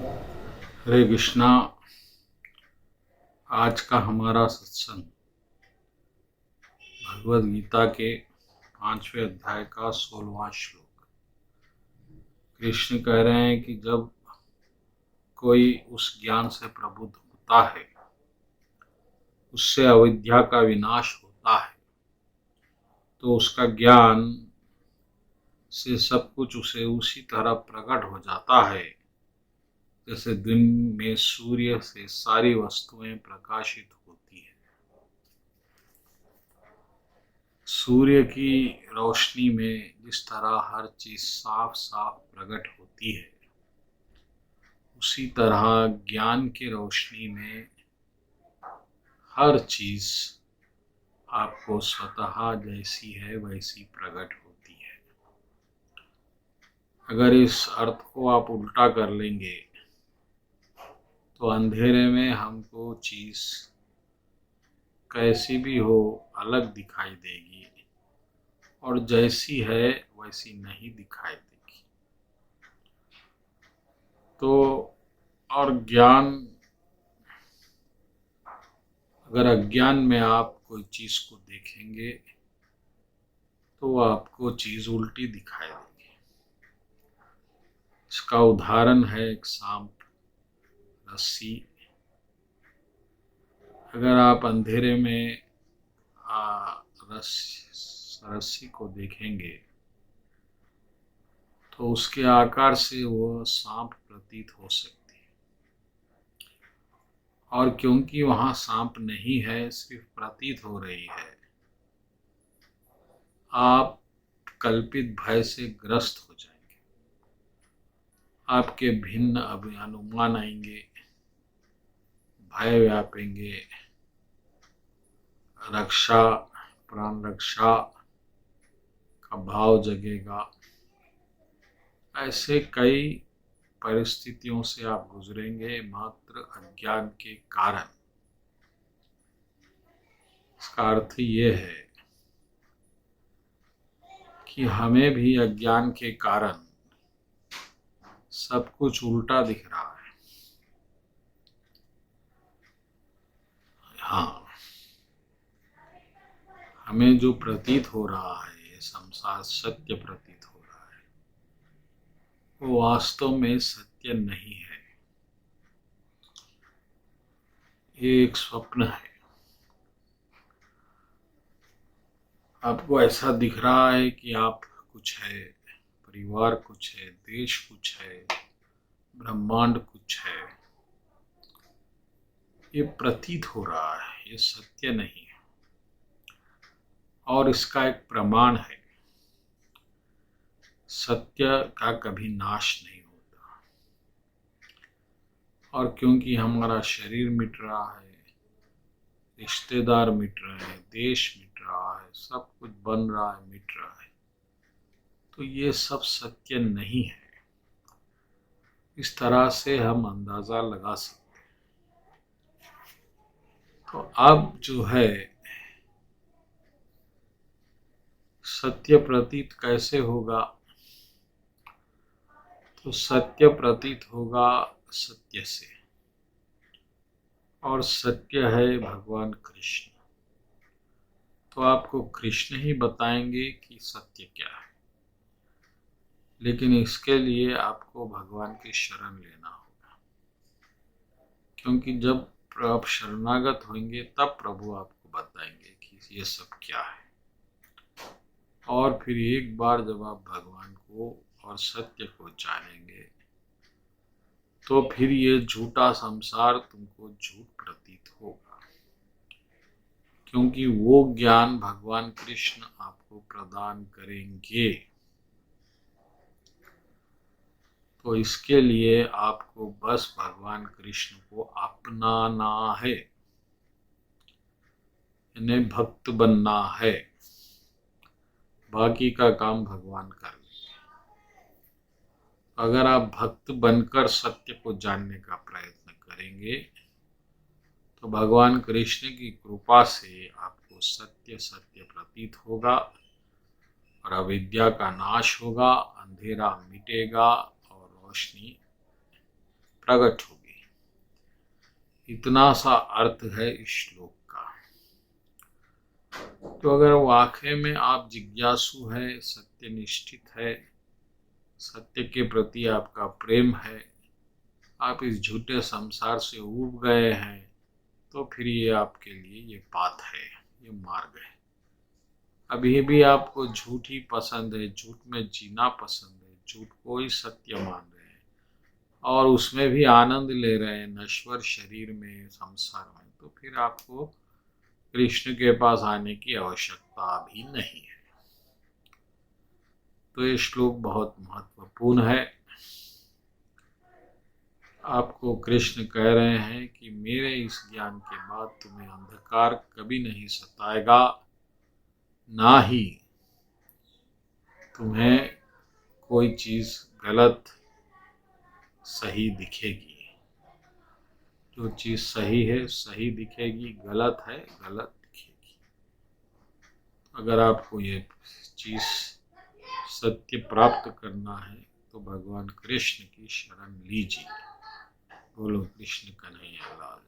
हरे कृष्णा। आज का हमारा सत्संग भगवद गीता के 5वें अध्याय का 16वां श्लोक। कृष्ण कह रहे हैं कि जब कोई उस ज्ञान से प्रबुद्ध होता है, उससे अविद्या का विनाश होता है, तो उसका ज्ञान से सब कुछ उसे उसी तरह प्रकट हो जाता है जैसे दिन में सूर्य से सारी वस्तुएं प्रकाशित होती है। सूर्य की रोशनी में जिस तरह हर चीज साफ साफ प्रकट होती है, उसी तरह ज्ञान की रोशनी में हर चीज आपको स्वतः जैसी है वैसी प्रकट होती है। अगर इस अर्थ को आप उल्टा कर लेंगे तो अंधेरे में हमको चीज कैसी भी हो अलग दिखाई देगी और जैसी है वैसी नहीं दिखाई देगी। तो और ज्ञान, अगर अज्ञान में आप कोई चीज को देखेंगे तो आपको चीज उल्टी दिखाई देगी। इसका उदाहरण है एक सांप, रस्सी। अगर आप अंधेरे में रस्सी को देखेंगे तो उसके आकार से वो सांप प्रतीत हो सकती है, और क्योंकि वहां सांप नहीं है, सिर्फ प्रतीत हो रही है, आप कल्पित भय से ग्रस्त हो जाएंगे। आपके भिन्न अनुमान आएंगे, भय व्यापेंगे, रक्षा, प्राण रक्षा का भाव जगेगा। ऐसे कई परिस्थितियों से आप गुजरेंगे मात्र अज्ञान के कारण। इसका अर्थ ये है कि हमें भी अज्ञान के कारण सब कुछ उल्टा दिख रहा है। हाँ, हमें जो प्रतीत हो रहा है, ये संसार सत्य प्रतीत हो रहा है, वो वास्तव में सत्य नहीं है। ये एक स्वप्न है। आपको ऐसा दिख रहा है कि आप कुछ है, परिवार कुछ है, देश कुछ है, ब्रह्मांड कुछ है। ये प्रतीत हो रहा है, ये सत्य नहीं है। और इसका एक प्रमाण है, सत्य का कभी नाश नहीं होता। और क्योंकि हमारा शरीर मिट रहा है, रिश्तेदार मिट रहे हैं, देश मिट रहा है, सब कुछ बन रहा है, मिट रहा है, तो ये सब सत्य नहीं है। इस तरह से हम अंदाजा लगा सकते हैं। तो अब जो है, सत्य प्रतीत कैसे होगा? तो सत्य प्रतीत होगा सत्य से, और सत्य है भगवान कृष्ण। तो आपको कृष्ण ही बताएंगे कि सत्य क्या है, लेकिन इसके लिए आपको भगवान की शरण लेना होगा। क्योंकि जब आप शरणागत होंगे तब प्रभु आपको बताएंगे कि ये सब क्या है। और फिर एक बार जब आप भगवान को और सत्य को जानेंगे तो फिर ये झूठा संसार तुमको झूठ प्रतीत होगा, क्योंकि वो ज्ञान भगवान कृष्ण आपको प्रदान करेंगे। तो इसके लिए आपको बस भगवान कृष्ण को अपनाना है, इन्हें भक्त बनना है। बाकी का काम भगवान कर लेंगे। अगर आप भक्त बनकर सत्य को जानने का प्रयत्न करेंगे तो भगवान कृष्ण की कृपा से आपको सत्य सत्य प्रतीत होगा और अविद्या का नाश होगा, अंधेरा मिटेगा और रोशनी प्रकट होगी। इतना सा अर्थ है इस श्लोक का। तो अगर वाकई में आप जिज्ञासु है, सत्यनिष्ठित है, सत्य के प्रति आपका प्रेम है, आप इस झूठे संसार से ऊब गए हैं, तो फिर ये आपके लिए ये पाथ है, ये मार्ग है। अभी भी आपको झूठ ही पसंद है, झूठ में जीना पसंद है, झूठ को ही सत्य मान रहे हैं और उसमें भी आनंद ले रहे हैं, नश्वर शरीर में, संसार में, तो फिर आपको कृष्ण के पास आने की आवश्यकता भी नहीं है। तो ये श्लोक बहुत महत्वपूर्ण है। आपको कृष्ण कह रहे हैं कि मेरे इस ज्ञान के बाद तुम्हें अंधकार कभी नहीं सताएगा, ना ही तुम्हें कोई चीज गलत सही दिखेगी। जो चीज सही है सही दिखेगी, गलत है गलत दिखेगी। अगर आपको ये चीज सत्य प्राप्त करना है तो भगवान कृष्ण की शरण लीजिए। बोलो कृष्ण कन्हैया लाल।